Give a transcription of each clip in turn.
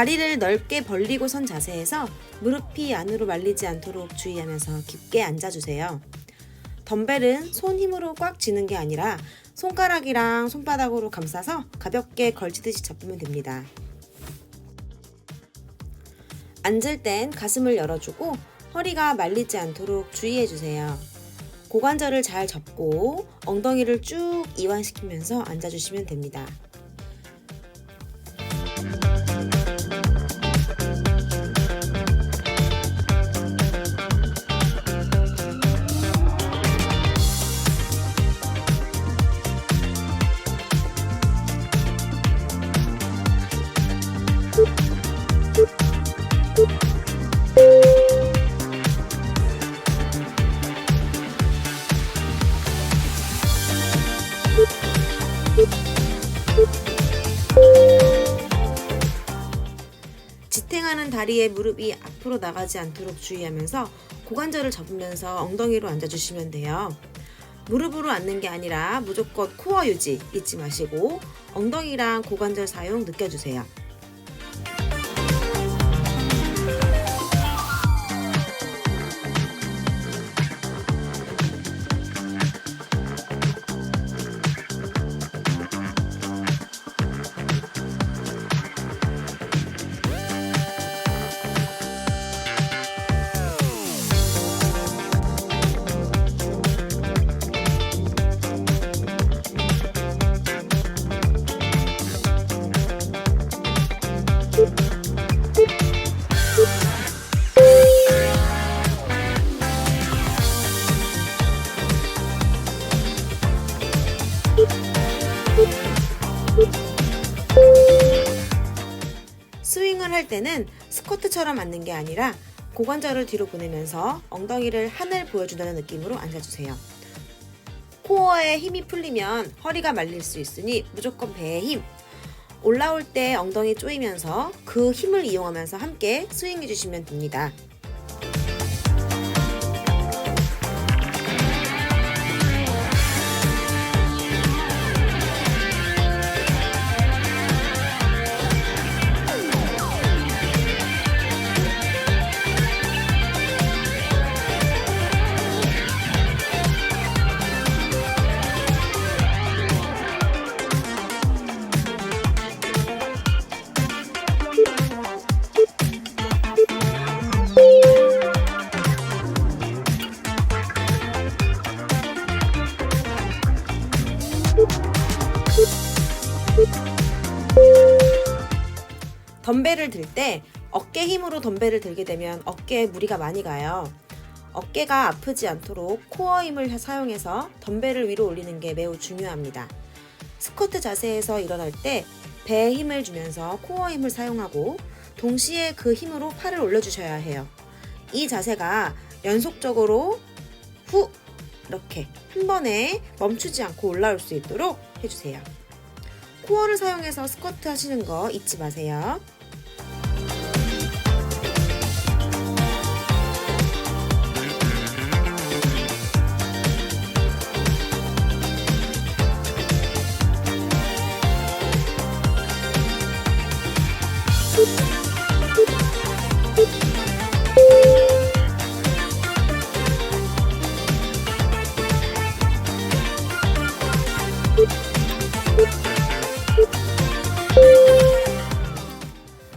다리를 넓게 벌리고 선 자세에서 무릎이 안으로 말리지 않도록 주의하면서 깊게 앉아주세요. 덤벨은 손 힘으로 꽉 쥐는 게 아니라 손가락이랑 손바닥으로 감싸서 가볍게 걸치듯이 잡으면 됩니다. 앉을 땐 가슴을 열어주고 허리가 말리지 않도록 주의해주세요. 고관절을 잘 접고 엉덩이를 쭉 이완시키면서 앉아주시면 됩니다. 지탱하는 다리에 무릎이 앞으로 나가지 않도록 주의하면서 고관절을 접으면서 엉덩이로 앉아주시면 돼요. 무릎으로 앉는 게 아니라 무조건 코어 유지 잊지 마시고 엉덩이랑 고관절 사용 느껴주세요. 스윙을 할 때는 스쿼트처럼 앉는 게 아니라 고관절을 뒤로 보내면서 엉덩이를 하늘 보여준다는 느낌으로 앉아주세요. 코어에 힘이 풀리면 허리가 말릴 수 있으니 무조건 배에 힘! 올라올 때 엉덩이 조이면서 그 힘을 이용하면서 함께 스윙해 주시면 됩니다. 덤벨을 들 때 어깨 힘으로 덤벨을 들게 되면 어깨에 무리가 많이 가요. 어깨가 아프지 않도록 코어 힘을 사용해서 덤벨을 위로 올리는 게 매우 중요합니다. 스쿼트 자세에서 일어날 때 배에 힘을 주면서 코어 힘을 사용하고 동시에 그 힘으로 팔을 올려주셔야 해요. 이 자세가 연속적으로 후! 이렇게 한 번에 멈추지 않고 올라올 수 있도록 해주세요. 코어를 사용해서 스쿼트 하시는 거 잊지 마세요.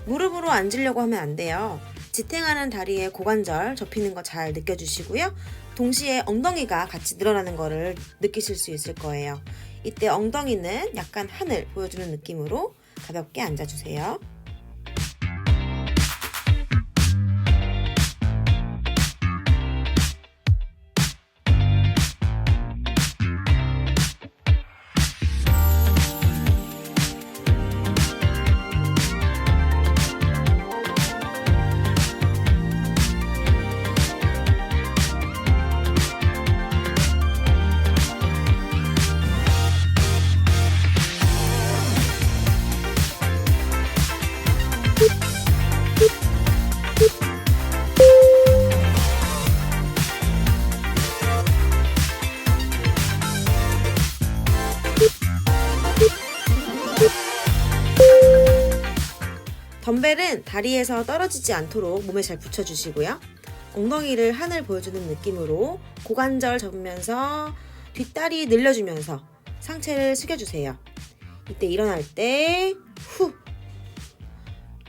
무릎으로 앉으려고 하면 안 돼요. 지탱하는 다리에 고관절 접히는 거 잘 느껴주시고요. 동시에 엉덩이가 같이 늘어나는 거를 느끼실 수 있을 거예요. 이때 엉덩이는 약간 하늘 보여주는 느낌으로 가볍게 앉아주세요. 덤벨은 다리에서 떨어지지 않도록 몸에 잘 붙여주시고요. 엉덩이를 하늘 보여주는 느낌으로 고관절 접으면서 뒷다리 늘려주면서 상체를 숙여주세요. 이때 일어날 때 후,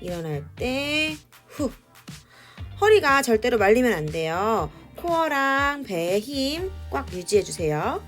일어날 때 후. 허리가 절대로 말리면 안 돼요. 코어랑 배의 힘 꽉 유지해주세요.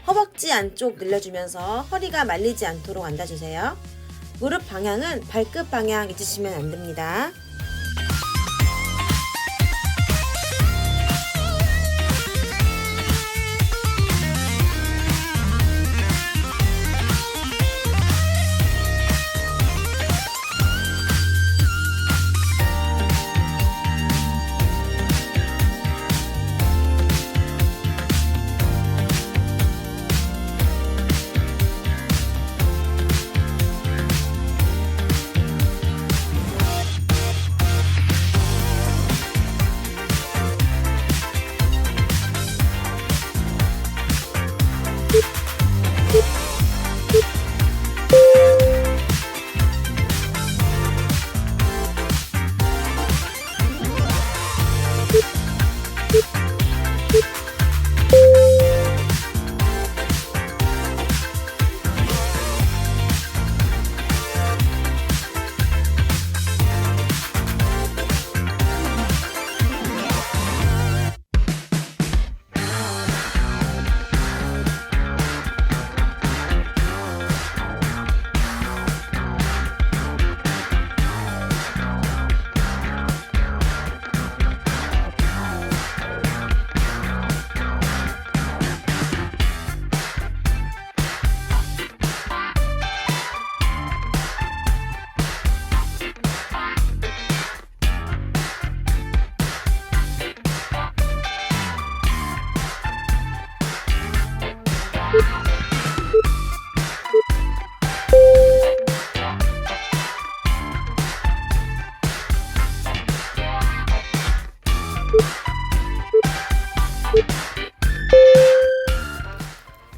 허벅지 안쪽 늘려주면서 허리가 말리지 않도록 앉아주세요. 무릎 방향은 발끝 방향 잊으시면 안 됩니다.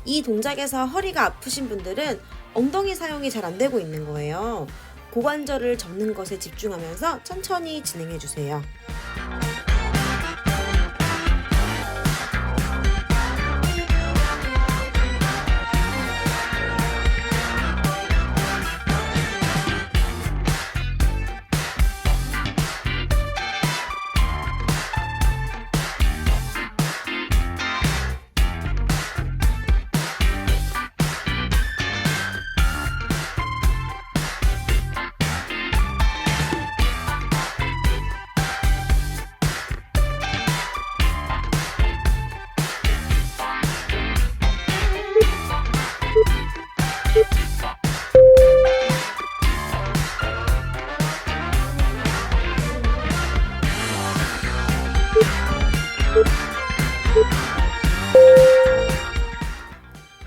이 동작에서 허리가 아프신 분들은 엉덩이 사용이 잘 안 되고 있는 거예요. 고관절을 접는 것에 집중하면서 천천히 진행해 주세요.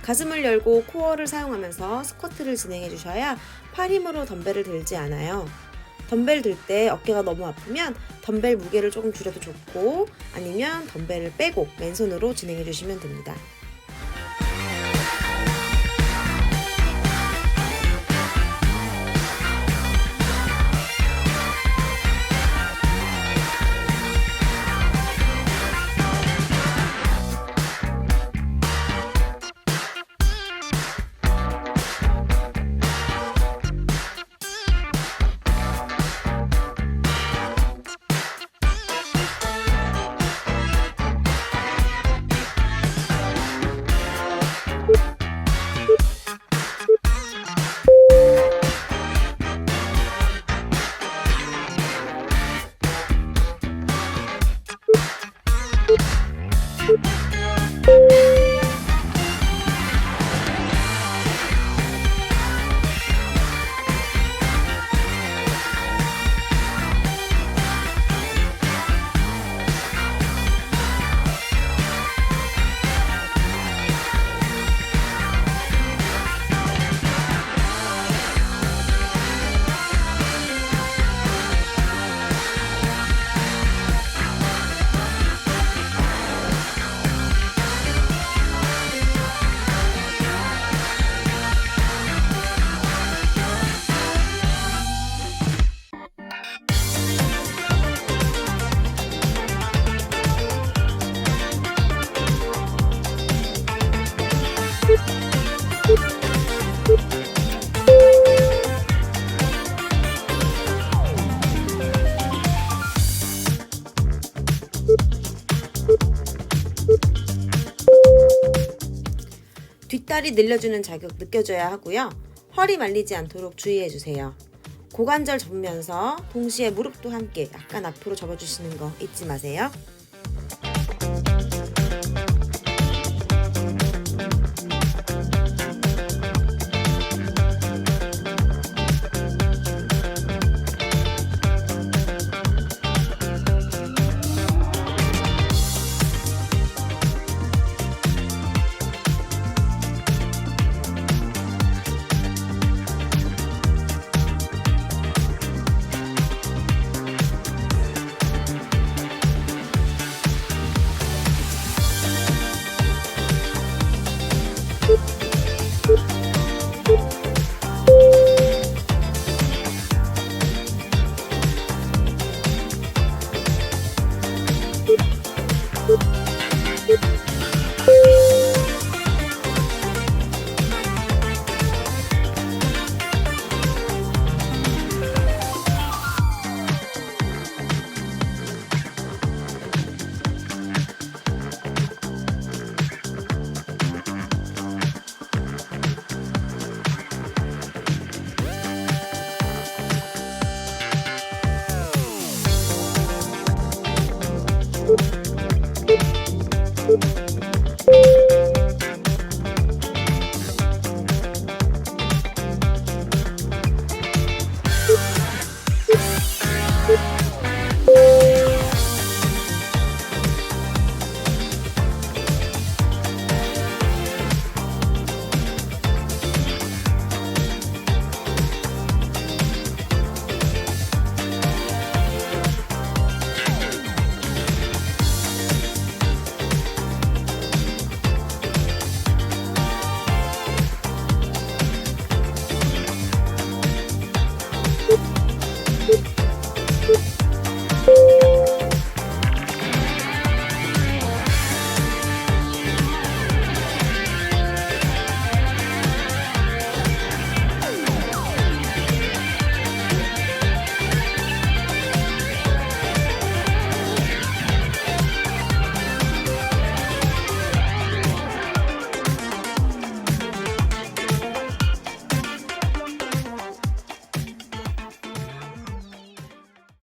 가슴을 열고 코어를 사용하면서 스쿼트를 진행해 주셔야 팔 힘으로 덤벨을 들지 않아요. 덤벨 들 때 어깨가 너무 아프면 덤벨 무게를 조금 줄여도 좋고, 아니면 덤벨을 빼고 맨손으로 진행해 주시면 됩니다. 뒷다리 늘려주는 자극 느껴줘야 하고요. 허리 말리지 않도록 주의해주세요. 고관절 접으면서 동시에 무릎도 함께 약간 앞으로 접어주시는 거 잊지 마세요.